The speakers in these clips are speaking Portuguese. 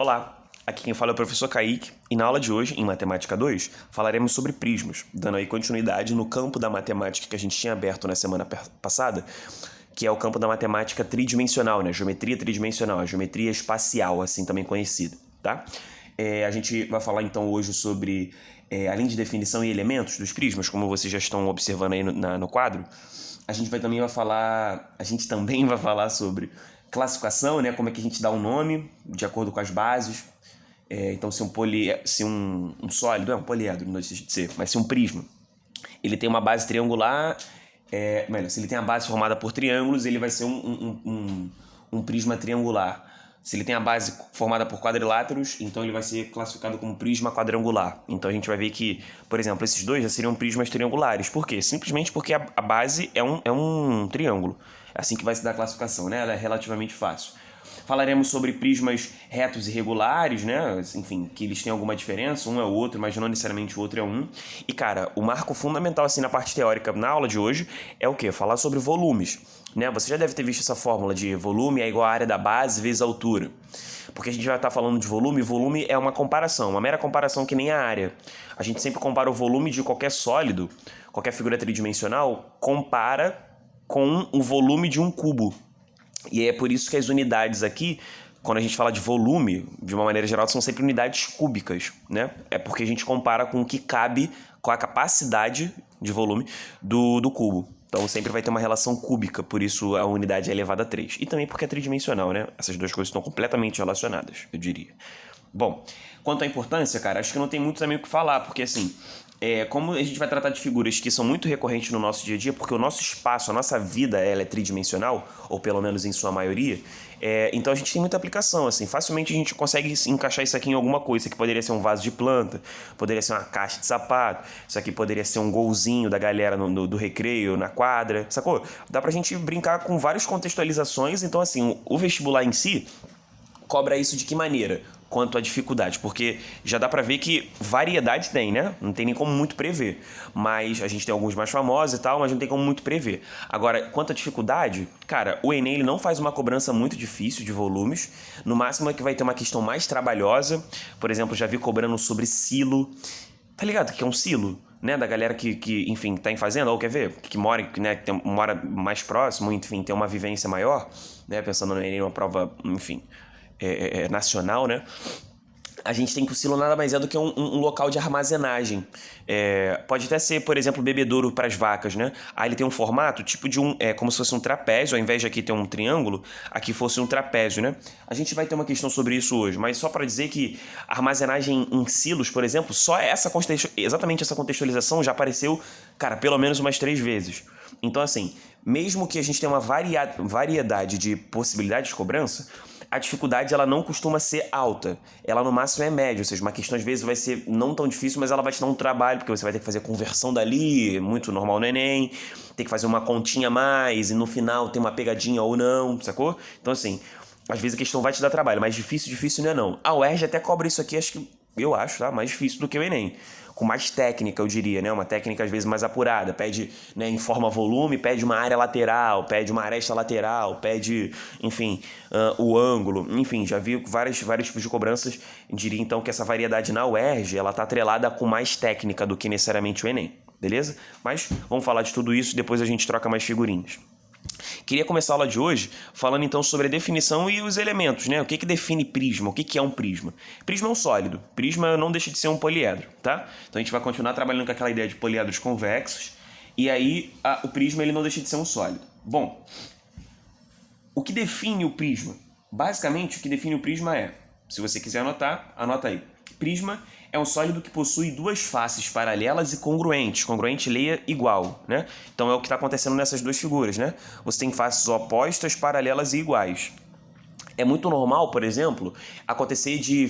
Olá, aqui quem fala é o professor Kaique e na aula de hoje, em Matemática 2, falaremos sobre prismas, dando aí continuidade no campo da matemática que a gente tinha aberto na semana passada, que é o campo da matemática tridimensional, né? Geometria tridimensional, a geometria espacial, assim também conhecida, tá? A gente vai falar então hoje sobre, além de definição e elementos dos prismas, como vocês já estão observando aí no quadro, a gente também vai falar sobre classificação, né? Como é que a gente dá um nome de acordo com as bases. Então, se um sólido, um poliedro, não deixa de ser, mas se um prisma, ele tem uma base triangular, se ele tem a base formada por triângulos, ele vai ser um prisma triangular. Se ele tem a base formada por quadriláteros, então ele vai ser classificado como prisma quadrangular. Então a gente vai ver que, por exemplo, esses dois já seriam prismas triangulares. Por quê? Simplesmente porque a base é um triângulo. É assim que vai se dar a classificação, né? Ela é relativamente fácil. Falaremos sobre prismas retos e regulares, né? Enfim, que eles têm alguma diferença, um é o outro, mas não necessariamente o outro é um. E, cara, o marco fundamental, assim, na parte teórica, na aula de hoje, é o quê? Falar sobre volumes, né? Você já deve ter visto essa fórmula de volume é igual à área da base vezes a altura. Porque a gente vai estar falando de volume, e volume é uma comparação, uma mera comparação que nem a área. A gente sempre compara o volume de qualquer sólido, qualquer figura tridimensional, compara com o volume de um cubo. E é por isso que as unidades aqui, quando a gente fala de volume, de uma maneira geral, são sempre unidades cúbicas, né? É porque a gente compara com o que cabe, com a capacidade de volume do cubo. Então sempre vai ter uma relação cúbica, por isso a unidade é elevada a 3. E também porque é tridimensional, né? Essas duas coisas estão completamente relacionadas, eu diria. Bom, quanto à importância, cara, acho que não tem muito também o que falar, porque assim, como a gente vai tratar de figuras que são muito recorrentes no nosso dia a dia, porque o nosso espaço, a nossa vida, ela é tridimensional, ou pelo menos em sua maioria, então a gente tem muita aplicação, assim, facilmente a gente consegue encaixar isso aqui em alguma coisa. Isso aqui poderia ser um vaso de planta, poderia ser uma caixa de sapato, isso aqui poderia ser um golzinho da galera do recreio, na quadra, sacou? Dá pra gente brincar com várias contextualizações, então assim, o vestibular em si cobra isso de que maneira? Quanto à dificuldade, porque já dá pra ver que variedade tem, né? Não tem nem como muito prever. Mas a gente tem alguns mais famosos e tal, mas não tem como muito prever. Agora, quanto à dificuldade, cara, o Enem ele não faz uma cobrança muito difícil de volumes. No máximo é que vai ter uma questão mais trabalhosa. Por exemplo, já vi cobrando sobre silo. Tá ligado que é um silo? Né, da galera que enfim, tá em fazenda, ou quer ver, que mora, né, que mora mais próximo, enfim, tem uma vivência maior, né, pensando no Enem, uma prova, enfim, nacional, né? A gente tem que o silo nada mais é do que um local de armazenagem. Pode até ser, por exemplo, bebedouro para as vacas, né? Aí ele tem um formato tipo de como se fosse um trapézio, ao invés de aqui ter um triângulo, aqui fosse um trapézio, né? A gente vai ter uma questão sobre isso hoje, mas só para dizer que a armazenagem em silos, por exemplo, exatamente essa contextualização já apareceu, cara, pelo menos umas 3 vezes. Então, assim, mesmo que a gente tenha uma variedade de possibilidades de cobrança, a dificuldade ela não costuma ser alta. Ela no máximo é média, ou seja, uma questão às vezes vai ser não tão difícil, mas ela vai te dar um trabalho, porque você vai ter que fazer conversão dali, muito normal no Enem, tem que fazer uma continha a mais, e no final tem uma pegadinha ou não, sacou? Então assim, às vezes a questão vai te dar trabalho, mas difícil não é não. A UERJ até cobra isso aqui, eu acho, tá? Mais difícil do que o Enem. Com mais técnica, eu diria, né? Uma técnica às vezes mais apurada. Pede, né, informa volume, pede uma área lateral, pede uma aresta lateral, pede, enfim, o ângulo. Enfim, já vi vários tipos de cobranças. Eu diria então que essa variedade na UERJ, ela tá atrelada com mais técnica do que necessariamente o Enem, beleza? Mas vamos falar de tudo isso, depois a gente troca mais figurinhas. Queria começar a aula de hoje falando então sobre a definição e os elementos, né? O que define prisma? O que é um prisma? Prisma é um sólido. Prisma não deixa de ser um poliedro, tá? Então a gente vai continuar trabalhando com aquela ideia de poliedros convexos e aí o prisma ele não deixa de ser um sólido. Bom, o que define o prisma? Basicamente o que define o prisma se você quiser anotar, anota aí. Prisma é um sólido que possui duas faces paralelas e congruentes. Congruente, leia igual, né? Então é o que está acontecendo nessas duas figuras, né? Você tem faces opostas, paralelas e iguais. É muito normal, por exemplo, acontecer de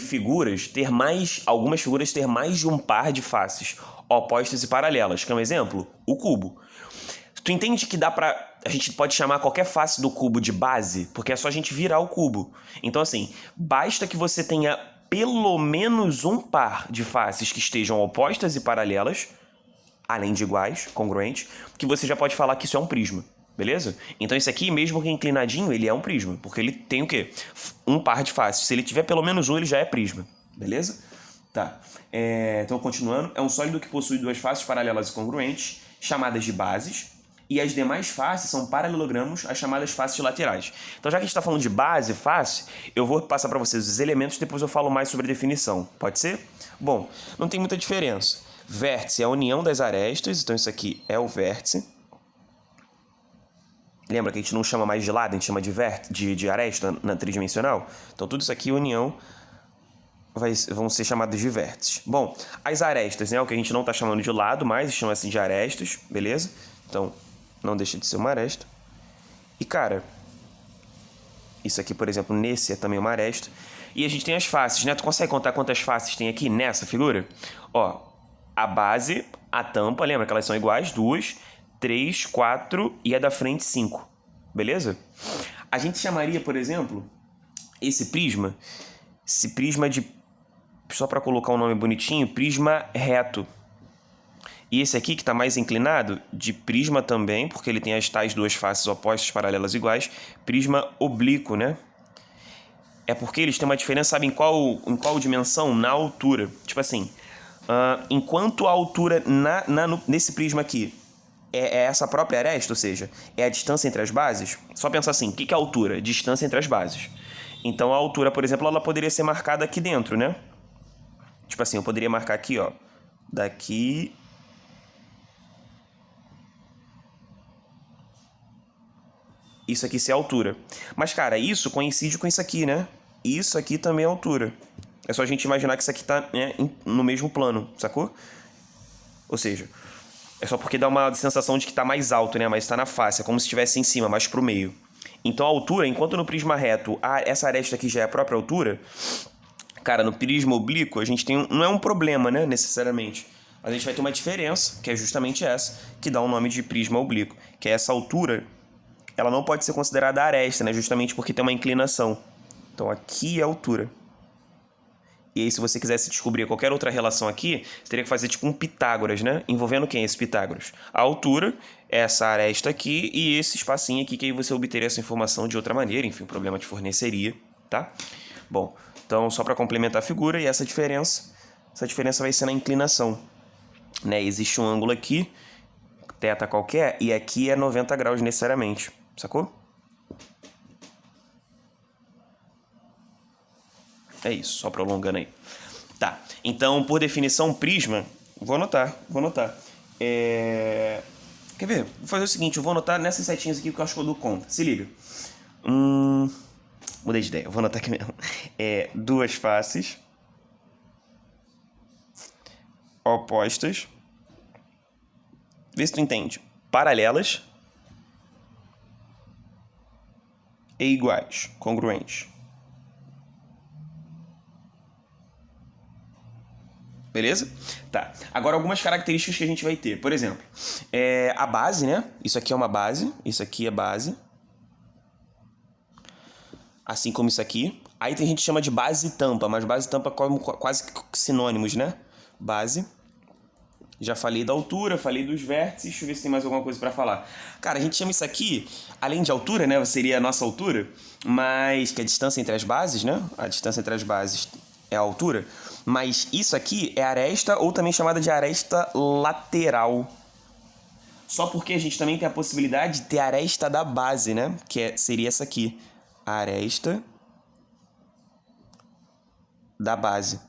algumas figuras ter mais de um par de faces opostas e paralelas. Quer um exemplo? O cubo. Tu entende que a gente pode chamar qualquer face do cubo de base? Porque é só a gente virar o cubo. Então, assim, basta que você tenha pelo menos um par de faces que estejam opostas e paralelas, além de iguais, congruentes, que você já pode falar que isso é um prisma, Beleza? Então esse aqui, mesmo que inclinadinho, ele é um prisma. Porque ele tem o quê? Um par de faces. Se ele tiver pelo menos um, ele já é prisma. Beleza? Tá. Então, continuando. É um sólido que possui duas faces paralelas e congruentes, chamadas de bases. E as demais faces são paralelogramos, as chamadas faces laterais. Então, já que a gente está falando de base, face, eu vou passar para vocês os elementos e depois eu falo mais sobre a definição. Pode ser? Bom, não tem muita diferença. Vértice é a união das arestas, então isso aqui é o vértice. Lembra que a gente não chama mais de lado, a gente chama de aresta na tridimensional? Então, tudo isso aqui, união, vão ser chamados de vértices. Bom, as arestas, né? O que a gente não está chamando de lado, mas chama assim de arestas, beleza? Então, não deixa de ser uma aresta. E, cara, isso aqui, por exemplo, nesse é também uma aresta. E a gente tem as faces, né? Tu consegue contar quantas faces tem aqui nessa figura? Ó, a base, a tampa, lembra que elas são iguais? 2, 3, 4 e a da frente 5. Beleza? A gente chamaria, por exemplo, esse prisma de, só para colocar um nome bonitinho, prisma reto. E esse aqui, que está mais inclinado, de prisma também, porque ele tem as tais duas faces opostas, paralelas iguais, prisma oblíquo, né? É porque eles têm uma diferença, sabe em qual dimensão? Na altura. Tipo assim, enquanto a altura nesse prisma aqui é essa própria aresta, ou seja, é a distância entre as bases, só pensar assim, o que é a altura? Distância entre as bases. Então a altura, por exemplo, ela poderia ser marcada aqui dentro, né? Tipo assim, eu poderia marcar aqui, ó, daqui... Isso aqui ser a altura. Mas, cara, isso coincide com isso aqui, né? Isso aqui também é altura. É só a gente imaginar que isso aqui tá, né, no mesmo plano, sacou? Ou seja, é só porque dá uma sensação de que tá mais alto, né? Mas tá na face, é como se estivesse em cima, mais pro meio. Então a altura, enquanto no prisma reto essa aresta aqui já é a própria altura, cara, no prisma oblíquo a gente tem não é um problema, né, necessariamente. Mas a gente vai ter uma diferença, que é justamente essa, que dá o nome de prisma oblíquo, que é essa altura. Ela não pode ser considerada aresta, né? Justamente porque tem uma inclinação. Então, aqui é a altura. E aí, se você quisesse descobrir qualquer outra relação aqui, você teria que fazer tipo um Pitágoras, né? Envolvendo quem esse Pitágoras? A altura, essa aresta aqui e esse espacinho aqui, que aí você obteria essa informação de outra maneira. Enfim, o problema te forneceria, tá? Bom, então, só para complementar a figura, e essa diferença vai ser na inclinação, né? Existe um ângulo aqui, θ qualquer, e aqui é 90 graus necessariamente. Sacou? É isso, só prolongando aí. Tá, então, por definição, prisma... Vou anotar. Quer ver? Vou fazer o seguinte, eu vou anotar nessas setinhas aqui que eu acho que eu dou conta. Se liga. Mudei de ideia, eu vou anotar aqui mesmo. Duas faces opostas. Vê se tu entende. Paralelas e iguais, congruentes. Beleza? Tá. Agora algumas características que a gente vai ter. Por exemplo, a base, né? Isso aqui é uma base, isso aqui é base. Assim como isso aqui. Aí tem gente que chama de base e tampa, mas base e tampa como quase sinônimos, né? Base. Já falei da altura, falei dos vértices, deixa eu ver se tem mais alguma coisa para falar. Cara, a gente chama isso aqui, além de altura, né, seria a nossa altura, mas que é a distância entre as bases, né? A distância entre as bases é a altura, mas isso aqui é aresta ou também chamada de aresta lateral. Só porque a gente também tem a possibilidade de ter a aresta da base, né? Que seria essa aqui, a aresta da base.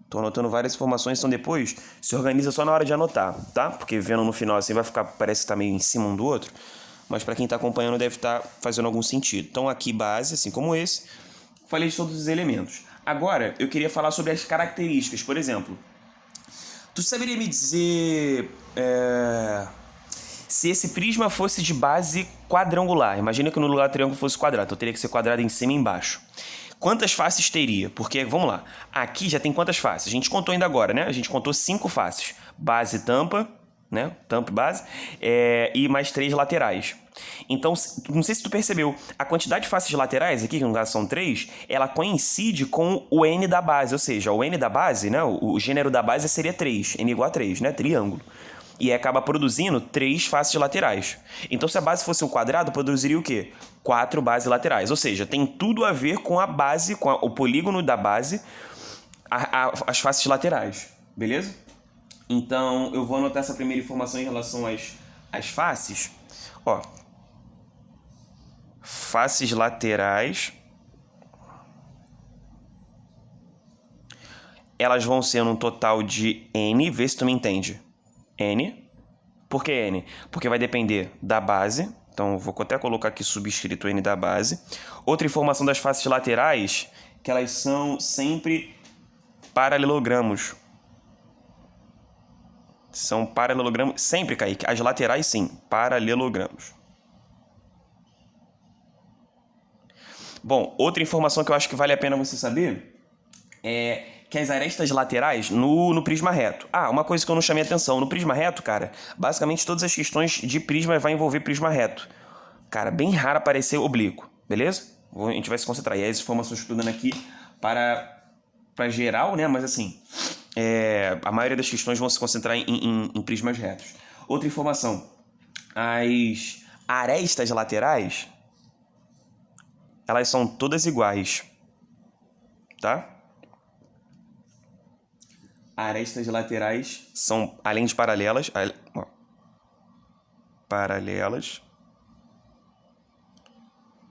Tô anotando várias informações, então depois se organiza só na hora de anotar, tá? Porque vendo no final assim vai ficar, parece que tá meio em cima um do outro, mas para quem tá acompanhando deve estar fazendo algum sentido. Então aqui base, assim como esse, falei de todos os elementos. Agora eu queria falar sobre as características, por exemplo. Tu saberia me dizer se esse prisma fosse de base quadrangular? Imagina que no lugar do triângulo fosse quadrado, então teria que ser quadrado em cima e embaixo. Quantas faces teria? Porque, vamos lá, aqui já tem quantas faces? A gente contou ainda agora, né? A gente contou 5 faces. Base e tampa, né? Tampa e base. E mais 3 laterais. Então, não sei se tu percebeu, a quantidade de faces laterais aqui, que no caso são 3, ela coincide com o N da base. Ou seja, o N da base, né? O gênero da base seria 3. N igual a 3, né? Triângulo. e acaba produzindo 3 faces laterais. Então, se a base fosse um quadrado, produziria o quê? 4 bases laterais. Ou seja, tem tudo a ver com a base, com o polígono da base, as faces laterais. Beleza? Então, eu vou anotar essa primeira informação em relação às faces. Ó, faces laterais, elas vão ser um total de N, vê se tu me entende. N. Por que N? Porque vai depender da base. Então, vou até colocar aqui subscrito N da base. Outra informação das faces laterais, que elas são sempre paralelogramos. São paralelogramos. Sempre, Kaique. As laterais, sim. Paralelogramos. Bom, outra informação que eu acho que vale a pena você saber é que as arestas laterais no prisma reto. Ah, uma coisa que eu não chamei atenção. No prisma reto, cara, basicamente todas as questões de prisma vai envolver prisma reto. Cara, bem raro aparecer oblíquo, beleza? A gente vai se concentrar. E aí as informações estudando aqui para geral, né? Mas assim, a maioria das questões vão se concentrar em prismas retos. Outra informação. As arestas laterais, elas são todas iguais, tá? Arestas laterais são, além de paralelas, paralelas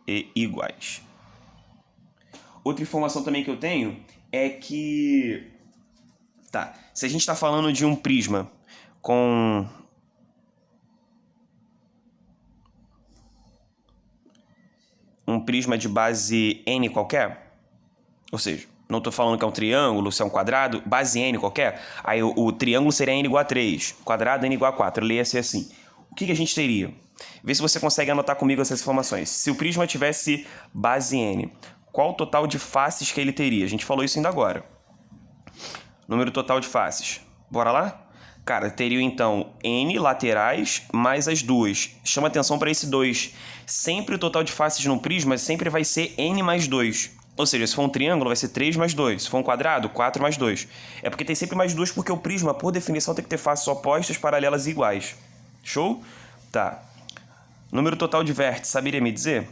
e iguais. Outra informação também que eu tenho é que, tá, se a gente está falando de um prisma com um prisma de base N qualquer, ou seja, não estou falando que é um triângulo, se é um quadrado, base N qualquer, aí o triângulo seria N igual a 3, quadrado N igual a 4, leia-se assim. O que a gente teria? Vê se você consegue anotar comigo essas informações. Se o prisma tivesse base N, qual o total de faces que ele teria? A gente falou isso ainda agora. Número total de faces. Bora lá? Cara, teria então N laterais mais as duas. Chama atenção para esse 2. Sempre o total de faces num prisma sempre vai ser N mais 2. Ou seja, se for um triângulo vai ser 3 mais 2. Se for um quadrado, 4 mais 2. É porque tem sempre mais 2 porque o prisma, por definição, tem que ter faces opostas, paralelas e iguais. Show? Tá. Número total de vértices, saberia me dizer?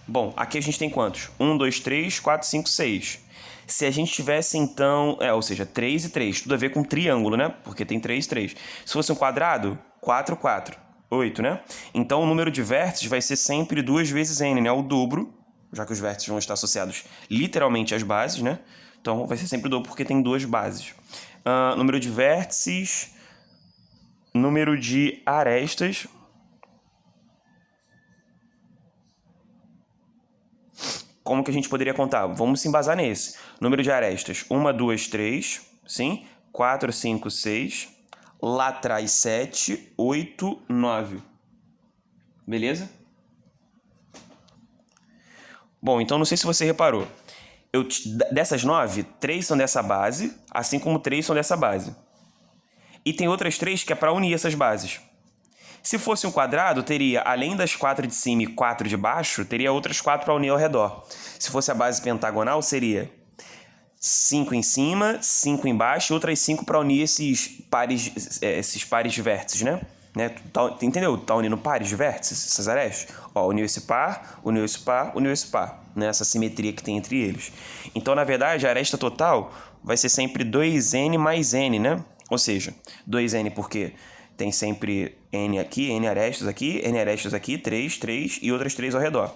Bom, aqui a gente tem quantos? 1, 2, 3, 4, 5, 6. Se a gente tivesse, então... ou seja, 3 e 3. Tudo a ver com triângulo, né? Porque tem 3 e 3. Se fosse um quadrado, 4, 4. 8, né? Então, o número de vértices vai ser sempre 2 vezes n, né? O dobro, já que os vértices vão estar associados literalmente às bases, né? Então, vai ser sempre o dobro porque tem 2 bases. Número de vértices... Número de arestas... Como que a gente poderia contar? Vamos se embasar nesse. Número de arestas. 1, 2, 3. Sim. 4, 5, 6. Lá atrás 7, 8, 9. Beleza? Bom, então não sei se você reparou. Dessas 9, 3 são dessa base, assim como 3 são dessa base. E tem outras 3 que é para unir essas bases. Se fosse um quadrado, teria, além das 4 de cima e 4 de baixo, teria outras 4 para unir ao redor. Se fosse a base pentagonal, seria 5 em cima, 5 embaixo e outras 5 para unir esses pares de vértices, né? Entendeu? Tá unindo pares de vértices, essas arestas. Ó, uniu esse par, uniu esse par, uniu esse par. Né? Essa simetria que tem entre eles. Então, na verdade, a aresta total vai ser sempre 2n mais n, né? Ou seja, 2n porque... tem sempre N aqui, N arestas aqui, 3, 3 e outras 3 ao redor.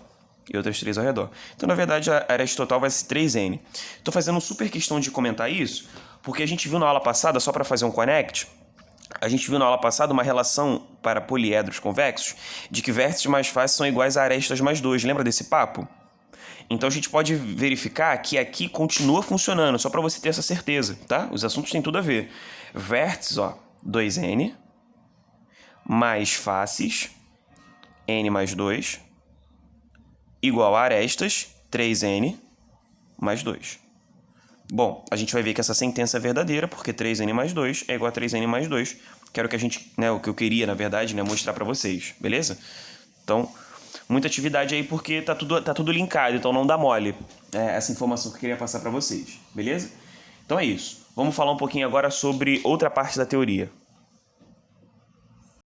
Então, na verdade, a aresta total vai ser 3N. Estou fazendo super questão de comentar isso, porque a gente viu na aula passada, só para fazer um connect, a gente viu na aula passada uma relação para poliedros convexos de que vértices mais fáceis são iguais a arestas mais 2. Lembra desse papo? Então, a gente pode verificar que aqui continua funcionando, só para você ter essa certeza, tá? Os assuntos têm tudo a ver. Vértices, ó, 2N... mais faces, n mais 2, igual a arestas, 3n mais 2. Bom, a gente vai ver que essa sentença é verdadeira, porque 3n mais 2 é igual a 3n mais 2, que era o que a gente, né, o que eu queria, na verdade, né, mostrar para vocês, beleza? Então, muita atividade aí, porque tá tudo linkado, então não dá mole essa informação que eu queria passar para vocês, beleza? Então é isso. Vamos falar um pouquinho agora sobre outra parte da teoria.